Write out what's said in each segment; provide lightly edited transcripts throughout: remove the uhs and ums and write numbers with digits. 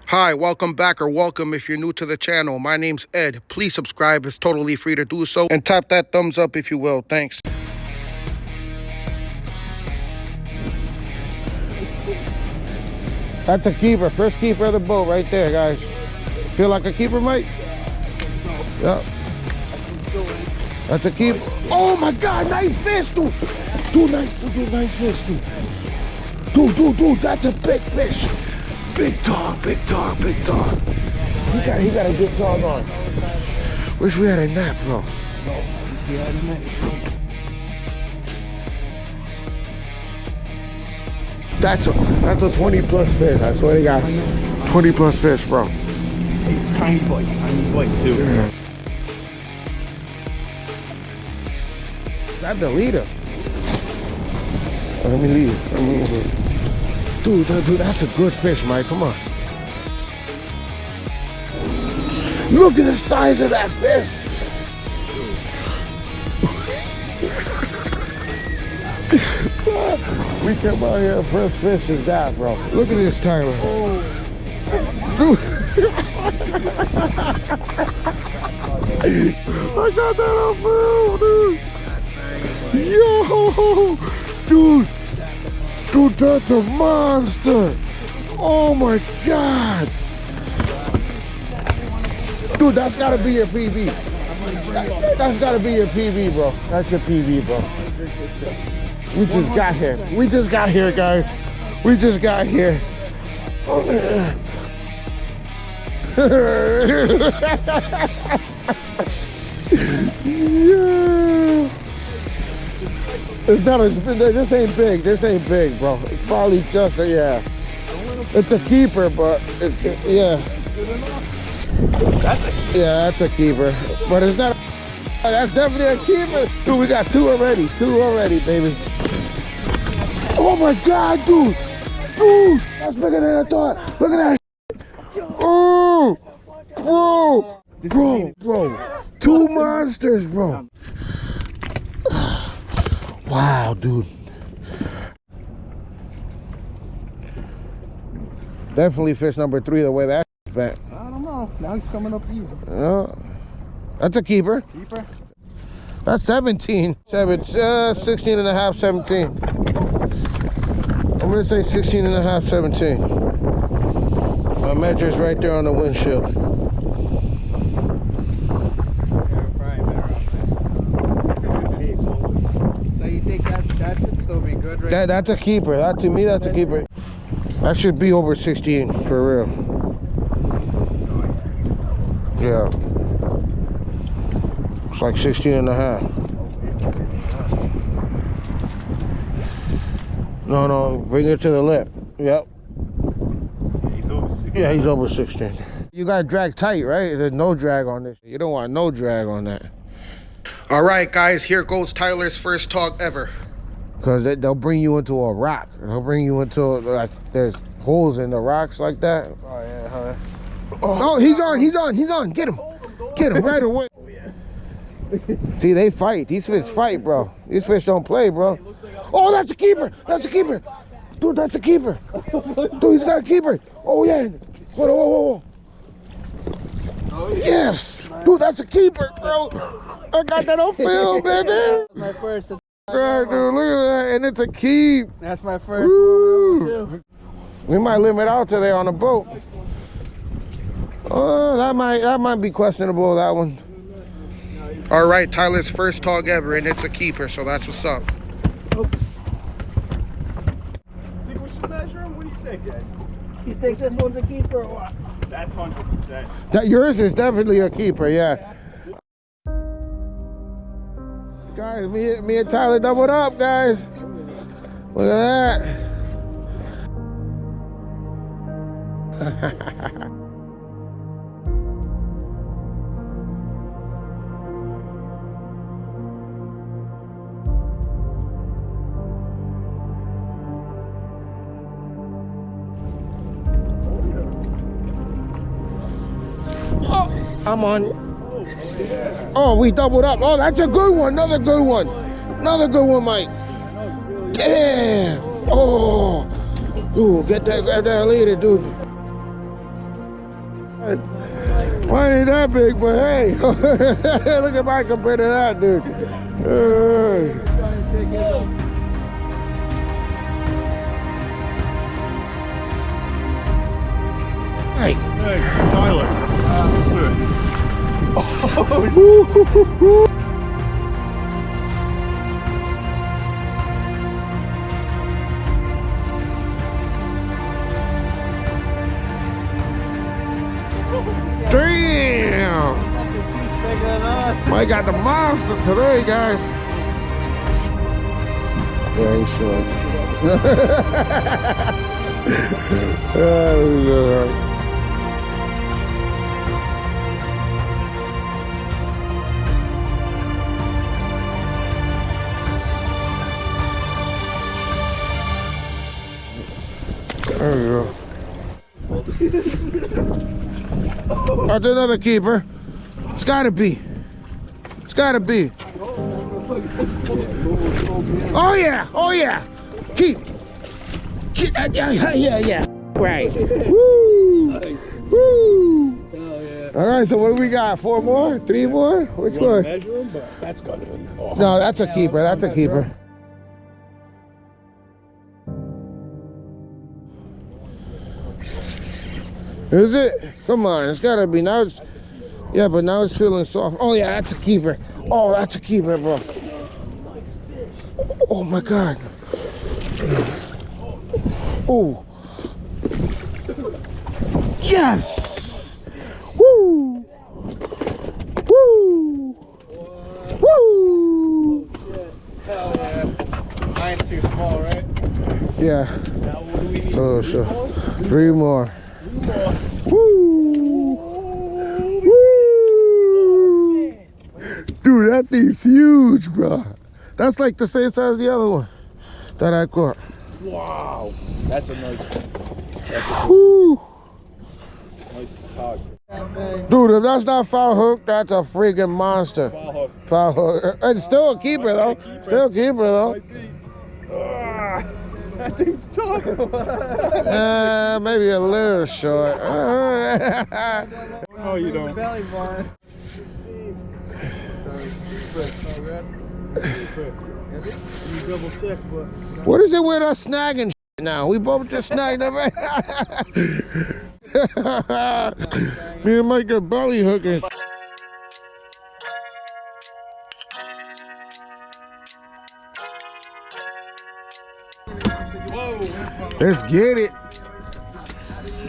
Hi, welcome back or welcome if you're new to the channel. My name's Ed. Please subscribe. It's totally free to do so. And tap that thumbs up if you will. Thanks. That's a keeper. First keeper of the boat right there, guys. Feel like a keeper, Mike? Yep. That's a keeper. Oh my God, nice fish, dude. Dude, nice fish, dude. Dude, that's a big fish. Big dog. He got a good dog on. Wish we had a net, bro. That's a 20 plus fish. I swear to God. 20 plus fish, bro. Tiny bite too. Yeah. That's the leader. Let me leave. Dude, that's a good fish, Mike. Come on. Look at the size of that fish. We come out here, first fish is that, bro. Look at this, Tyler. Oh. Dude. I got that on film, dude. Yo, dude, that's a monster. Oh my God. Dude, that's gotta be your PB. That's gotta be your PB, bro. That's your PB, bro. We just got here, guys. We just got here. Yeah. It's not this ain't big, bro. It's probably just yeah. It's a keeper, but it's yeah. That's a keeper. But it's not that's definitely a keeper. Dude, we got two already, baby. Oh my God, dude. That's bigger than I thought. Look at that. Oh, bro. Two monsters, bro. Wow, dude. Definitely fish number 3 the way that's bent. I don't know. Now he's coming up easy. That's a keeper. That's 17. 16 and a half, 17. I'm gonna say 16 and a half, 17. My measure's right there on the windshield. So you think that should still be good, right? That's a keeper. To me, that's a keeper. That should be over 16 for real. Yeah. It's like 16 and a half. No, bring it to the lip. Yep. He's over 16. Yeah, he's over 16. You gotta drag tight, right? There's no drag on this. You don't want no drag on that. All right, guys, here goes Tyler's first tog ever. Because they'll bring you into a rock. They'll bring you into, like, there's holes in the rocks like that. Oh, yeah, huh? Oh, he's on. Get him right away. Oh, yeah. See, they fight. These fish fight, bro. These fish don't play, bro. Oh, that's a keeper. Dude, that's a keeper. Dude, he's got a keeper. Oh, yeah. Whoa. Yes. Dude, that's a keeper, bro. I got that on film, baby. My first. Right, dude, look at that. And it's a keep. That's my first one. We might limit out to there on a boat. Oh, that might be questionable, that one. All right, Tyler's first tog ever, and it's a keeper, so that's what's up. Think we should measure him? What do you think, Ed? You think this one's a keeper or what? That's 100%. That yours is definitely a keeper, yeah. Guys, me and Tyler doubled up, guys. Look at that. I'm on. Oh, we doubled up. Oh, that's a good one. Another good one, Mike. Damn. Oh. Ooh, grab that later, dude. Mine ain't that big, but hey, look at mine compared to that, dude. Hey. Hey, Tyler. Damn! Mike got the monster today, guys. Yeah, he's sure. Oh, there we go. That's another keeper. It's gotta be. It's gotta be. Oh yeah, oh yeah. Keep. Yeah. Right. Woo. Woo. All right, so what do we got? 4 more? 3 more? Which one? Measure him, but that's gonna be. Oh. No, that's a keeper. That's a keeper. Is it? Come on, it's gotta be now. Yeah, but now it's feeling soft. Oh yeah, that's a keeper. Oh, that's a keeper, bro. Oh my God. Oh. Yes. Woo. Woo. Woo. Hell yeah. Mine's too small, right? Yeah. Now what do we need? So, 3 more. 3 more. Woo! Woo! Dude, that thing's huge, bro. That's like the same size as the other one that I caught. Wow. That's a nice one. That's a Woo! nice Tautog. Dude, if that's not foul hook, that's a freaking monster. Ball hook. Foul hook. It's still a keeper, though. Still a keeper, though. That thing's tough. Maybe a little short. No, you don't. Belly button. You double check, but What is it with us snagging now? We both just snagged them. Me and Mike are belly hooking. Let's get it.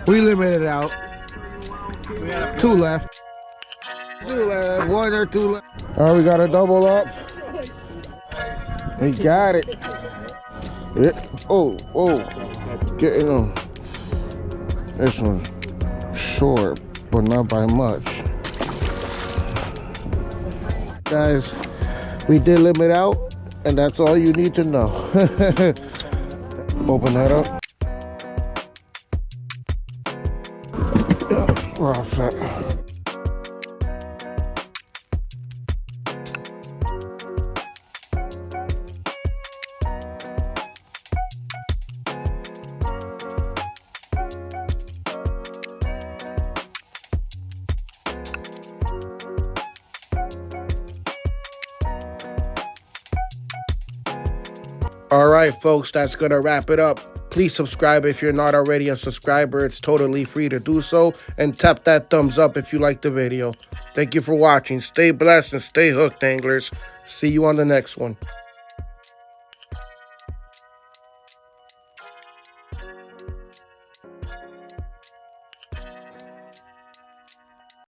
We limited out. 2 left. 2 left. 1 or 2 left. Oh, we got a double up. We got it. Yeah. Oh. Getting them. This one's short, but not by much. Guys, we did limit out, and that's all you need to know. Open that up. We're all set. All right, folks, that's going to wrap it up. Please subscribe if you're not already a subscriber. It's totally free to do so. And tap that thumbs up if you liked the video. Thank you for watching. Stay blessed and stay hooked, anglers. See you on the next one.